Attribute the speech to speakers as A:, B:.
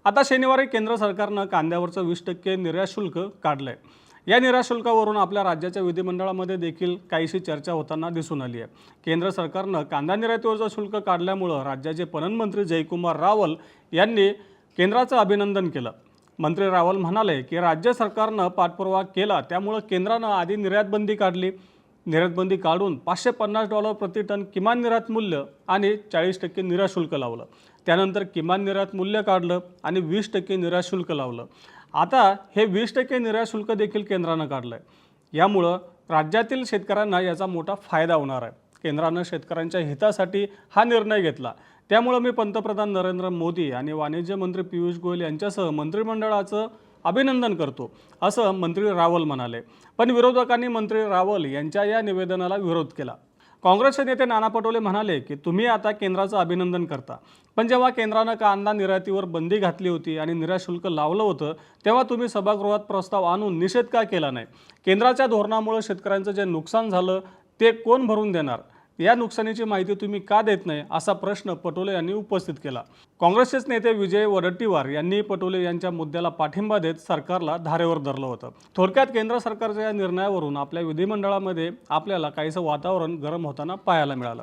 A: आता शनिवारी केंद्र सरकारनं कांद्यावरचं 20% निर्यात शुल्क काढलंय। या निर्यात शुल्कावरून आपल्या राज्याच्या विधिमंडळामध्ये देखील काहीशी चर्चा होताना दिसून आली आहे। केंद्र सरकारनं कांदा निर्यातीवरचं शुल्क काढल्यामुळे राज्याचे पणन मंत्री जयकुमार रावल यांनी केंद्राचं अभिनंदन केलं। मंत्री रावल म्हणाले की राज्य सरकारनं पाठपुरावा केला, त्यामुळे केंद्रानं आधी निर्यात बंदी काढली। निर्यातबंदी काढून $550 प्रति टन किमान निर्यात मूल्य आणि 40% निर्यात शुल्क लावलं। त्यानंतर किमान निर्यात मूल्य काढलं आणि 20% निर्यात शुल्क लावलं। आता हे 20% निर्यात शुल्क देखील केंद्रानं काढलंय। यामुळे राज्यातील शेतकऱ्यांना याचा मोठा फायदा होणार आहे। केंद्रानं शेतकऱ्यांच्या हितासाठी हा निर्णय घेतला, त्यामुळे मी पंतप्रधान नरेंद्र मोदी आणि वाणिज्य मंत्री पियुष गोयल यांच्यासह मंत्रिमंडळाचं अभिनंदन करतो, असं मंत्री रावल म्हणाले। पण विरोधकांनी मंत्री रावल यांच्या या निवेदनाला विरोध केला। काँग्रेसचे नेते नाना पटोले म्हणाले की तुम्ही आता केंद्राचं अभिनंदन करता, पण जेव्हा केंद्रानं कांदा निर्यातीवर बंदी घातली होती आणि निर्यात शुल्क लावलं होतं, तेव्हा तुम्ही सभागृहात प्रस्ताव आणून निषेध का केला नाही? केंद्राच्या धोरणामुळे शेतकऱ्यांचं जे नुकसान झालं ते कोण भरून देणार? या नुकसानीची माहिती तुम्ही का देत नाही, असा प्रश्न पटोले यांनी उपस्थित केला। काँग्रेसचेच नेते विजय वडेट्टीवार यांनी पटोले यांच्या मुद्द्याला पाठिंबा देत सरकारला धारेवर धरलं होतं। थोडक्यात केंद्र सरकारच्या या निर्णयावरून आपल्या विधिमंडळामध्ये आपल्याला काहीसं वातावरण गरम होताना पाहायला मिळालं।